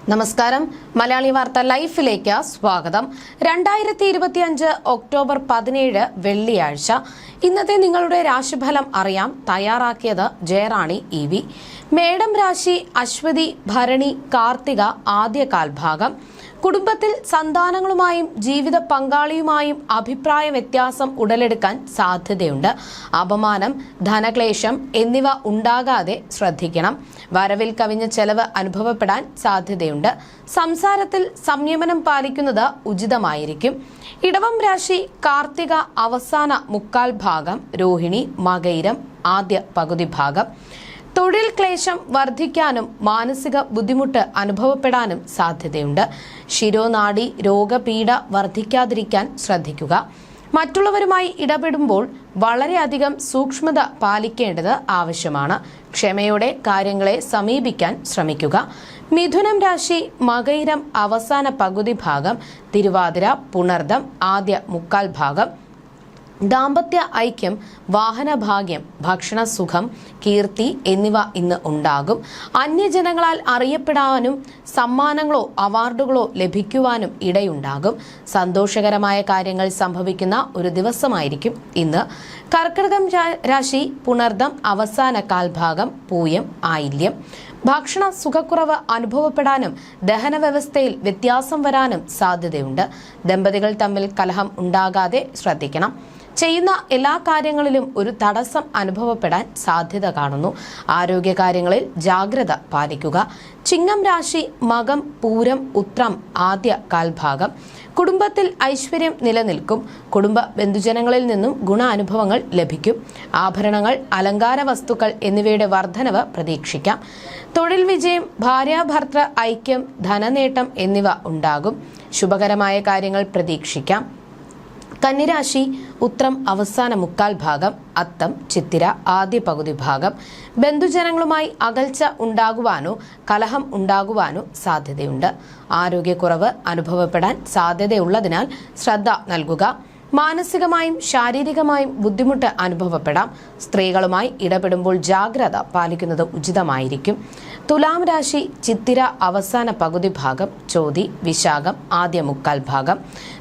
നമസ്കാരം. മലയാളി വാർത്ത ലൈഫിലേക്ക് സ്വാഗതം. 2025 ഒക്ടോബർ 17 വെള്ളിയാഴ്ച. ഇന്നത്തെ നിങ്ങളുടെ രാശിഫലം അറിയാം. തയ്യാറാക്കിയത് ജയറാണി EV. മേടം രാശി അശ്വതി, ഭരണി, കാർത്തിക ആദ്യ കാൽഭാഗം. കുടുംബത്തിൽ സന്താനങ്ങളുമായും ജീവിത പങ്കാളിയുമായും അഭിപ്രായ വ്യത്യാസം ഉടലെടുക്കാൻ സാധ്യതയുണ്ട്. അപമാനം, ധനക്ലേശം എന്നിവ ഉണ്ടാകാതെ ശ്രദ്ധിക്കണം. വരവിൽ കവിഞ്ഞ ചെലവ് അനുഭവപ്പെടാൻ സാധ്യതയുണ്ട്. സംസാരത്തിൽ സംയമനം പാലിക്കുന്നത് ഉചിതമായിരിക്കും. ഇടവം രാശി കാർത്തിക അവസാന മുക്കാൽ ഭാഗം, രോഹിണി മകയിരം ആദ്യ പകുതി ഭാഗം. തൊഴിൽ ക്ലേശം വർദ്ധിക്കാനും മാനസിക ബുദ്ധിമുട്ട് അനുഭവപ്പെടാനും സാധ്യതയുണ്ട്. ശിരോനാഡി രോഗപീഠ വർദ്ധിക്കാതിരിക്കാൻ ശ്രദ്ധിക്കുക. മറ്റുള്ളവരുമായി ഇടപെടുമ്പോൾ വളരെയധികം സൂക്ഷ്മത പാലിക്കേണ്ടത് ആവശ്യമാണ്. ക്ഷമയോടെ കാര്യങ്ങളെ സമീപിക്കാൻ ശ്രമിക്കുക. മിഥുനം രാശി മകയിരം അവസാന പകുതി ഭാഗം, തിരുവാതിര പുണർദം ആദ്യ മുക്കാൽ ഭാഗം. ദാമ്പത്യ ഐക്യം, വാഹനഭാഗ്യം, ഭക്ഷണസുഖം, കീർത്തി എന്നിവ ഇന്ന് ഉണ്ടാകും. അന്യജനങ്ങളാൽ അറിയപ്പെടാനും സമ്മാനങ്ങളോ അവാർഡുകളോ ലഭിക്കുവാനും ഇടയുണ്ടാകും. സന്തോഷകരമായ കാര്യങ്ങൾ സംഭവിക്കുന്ന ഒരു ദിവസമായിരിക്കും ഇന്ന്. കർക്കിടകം രാശി പുണർദം അവസാന കാൽഭാഗം, പൂയം ആയില്യം. ഭക്ഷണ സുഖക്കുറവ് അനുഭവപ്പെടാനും ദഹന വ്യവസ്ഥയിൽ വ്യത്യാസം വരാനും സാധ്യതയുണ്ട്. ദമ്പതികൾ തമ്മിൽ കലഹം ഉണ്ടാകാതെ ശ്രദ്ധിക്കണം. ചെയ്യുന്ന എല്ലാ കാര്യങ്ങളിലും ഒരു തടസ്സം അനുഭവപ്പെടാൻ സാധ്യത കാണുന്നു. ആരോഗ്യകാര്യങ്ങളിൽ ജാഗ്രത പാലിക്കുക. ചിങ്ങം രാശി മകം പൂരം ഉത്രം ആദ്യ കാൽഭാഗം. കുടുംബത്തിൽ ഐശ്വര്യം നിലനിൽക്കും. കുടുംബ ബന്ധുജനങ്ങളിൽ നിന്നും ഗുണാനുഭവങ്ങൾ ലഭിക്കും. ആഭരണങ്ങൾ, അലങ്കാര വസ്തുക്കൾ എന്നിവയുടെ വർധനവ് പ്രതീക്ഷിക്കാം. തൊഴിൽ വിജയം, ഭാര്യാഭർത്തൃ ഐക്യം, ധനനേട്ടം എന്നിവ ഉണ്ടാകും. ശുഭകരമായ കാര്യങ്ങൾ പ്രതീക്ഷിക്കാം. കന്നിരാശി ഉത്രം അവസാന മുക്കാൽ ഭാഗം, അത്തം ചിത്തിര ആദ്യ പകുതി ഭാഗം. ബന്ധുജനങ്ങളുമായി അകൽച്ച ഉണ്ടാകുവാനോ കലഹം ഉണ്ടാകുവാനോ സാധ്യതയുണ്ട്. ആരോഗ്യക്കുറവ് അനുഭവപ്പെടാൻ സാധ്യതയുള്ളതിനാൽ ശ്രദ്ധ നൽകുക. മാനസികമായും ശാരീരികമായും ബുദ്ധിമുട്ട് അനുഭവപ്പെടാം. സ്ത്രീകളുമായി ഇടപെടുമ്പോൾ ജാഗ്രത പാലിക്കുന്നത് ഉചിതമായിരിക്കും. തുലാം രാശി ചിത്തിര അവസാന പകുതി ഭാഗം, ചോതി വിശാഖം ആദ്യ മുക്കാൽ ഭാഗം.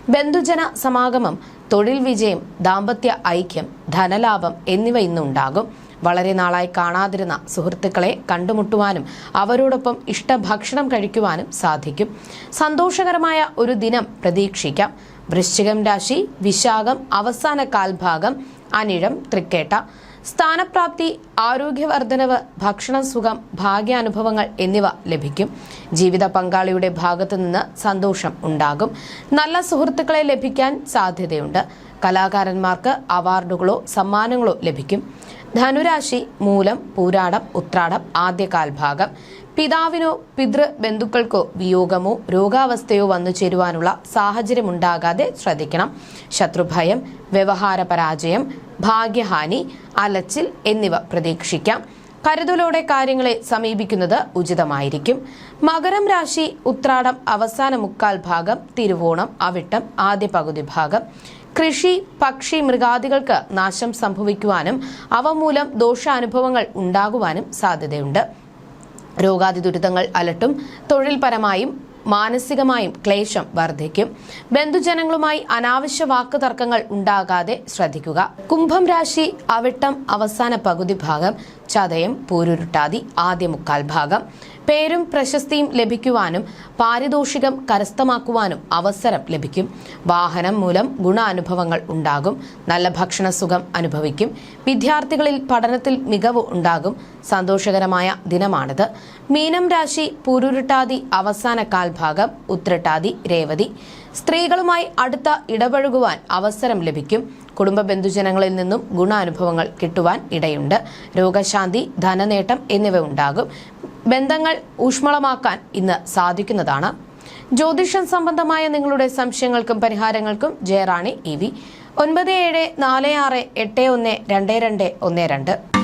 ബന്ധുജന സമാഗമം, തൊഴിൽ വിജയം, ദാമ്പത്യ ഐക്യം, ധനലാഭം എന്നിവ ഇന്നുണ്ടാകും. വളരെ നാളായി കാണാതിരുന്ന സുഹൃത്തുക്കളെ കണ്ടുമുട്ടുവാനും അവരോടൊപ്പം ഇഷ്ടഭക്ഷണം കഴിക്കുവാനും സാധിക്കും. സന്തോഷകരമായ ഒരു ദിനം പ്രതീക്ഷിക്കാം. വൃശ്ചികം രാശി വിശാഖം അവസാന കാൽഭാഗം, അനിഴം തൃക്കേട്ട. സ്ഥാനപ്രാപ്തി, ആരോഗ്യവർദ്ധനവ്, ഭക്ഷണസുഖം, ഭാഗ്യാനുഭവങ്ങൾ എന്നിവ ലഭിക്കും. ജീവിത പങ്കാളിയുടെ ഭാഗത്തു നിന്ന് സന്തോഷം ഉണ്ടാകും. നല്ല സുഹൃത്തുക്കളെ ലഭിക്കാൻ സാധ്യതയുണ്ട്. കലാകാരന്മാർക്ക് അവാർഡുകളോ സമ്മാനങ്ങളോ ലഭിക്കും. ധനുരാശി മൂലം പൂരാടം ഉത്രാടം ആദ്യ കാൽഭാഗം. പിതാവിനോ പിതൃബന്ധുക്കൾക്കോ വിയോഗമോ രോഗാവസ്ഥയോ വന്നു ചേരുവാനുള്ള സാഹചര്യമുണ്ടാകാതെ ശ്രദ്ധിക്കണം. ശത്രുഭയം, വ്യവഹാര പരാജയം, ഭാഗ്യഹാനി, അലച്ചിൽ എന്നിവ പ്രതീക്ഷിക്കാം. കരുതലോടെ കാര്യങ്ങളെ സമീപിക്കുന്നത് ഉചിതമായിരിക്കും. മകരം രാശി ഉത്രാടം അവസാന മുക്കാൽ ഭാഗം, തിരുവോണം അവിട്ടം ആദ്യ പകുതി ഭാഗം. കൃഷി, പക്ഷി, മൃഗാദികൾക്ക് നാശം സംഭവിക്കുവാനും അവ മൂലം ദോഷാനുഭവങ്ങൾ ഉണ്ടാകുവാനും സാധ്യതയുണ്ട്. രോഗാതി ദുരിതങ്ങൾ അലട്ടും. തൊഴിൽപരമായും മാനസികമായും ക്ലേശം വർദ്ധിക്കും. ബന്ധുജനങ്ങളുമായി അനാവശ്യ വാക്കുതർക്കങ്ങൾ ഉണ്ടാകാതെ ശ്രദ്ധിക്കുക. കുംഭം രാശി അവിട്ടം അവസാന പകുതി ഭാഗം, ചതയം പൂരുരുട്ടാതി ആദ്യ മുക്കാൽ ഭാഗം. പേരും പ്രശസ്തിയും ലഭിക്കുവാനും പാരിതോഷികം കരസ്ഥമാക്കുവാനും അവസരം ലഭിക്കും. വാഹനം മൂലം ഗുണാനുഭവങ്ങൾ ഉണ്ടാകും. നല്ല ഭക്ഷണസുഖം അനുഭവിക്കും. വിദ്യാർത്ഥികളിൽ പഠനത്തിൽ മികവ് ഉണ്ടാകും. സന്തോഷകരമായ ദിനമാണിത്. മീനം രാശി പൂരുരുട്ടാതി അവസാന കാൽഭാഗം, ഉത്രട്ടാതി രേവതി. സ്ത്രീകളുമായി അടുത്ത ഇടപഴകുവാൻ അവസരം ലഭിക്കും. കുടുംബ ബന്ധുജനങ്ങളിൽ നിന്നും ഗുണാനുഭവങ്ങൾ കിട്ടുവാൻ ഇടയുണ്ട്. രോഗശാന്തി, ധനനേട്ടം എന്നിവ ഉണ്ടാകും. ബന്ധങ്ങൾ ഊഷ്മളമാക്കാൻ ഇന്ന് സാധിക്കുന്നതാണ്. ജ്യോതിഷം സംബന്ധമായ നിങ്ങളുടെ സംശയങ്ങൾക്കും പരിഹാരങ്ങൾക്കും ജയറാണി EV 9746812212.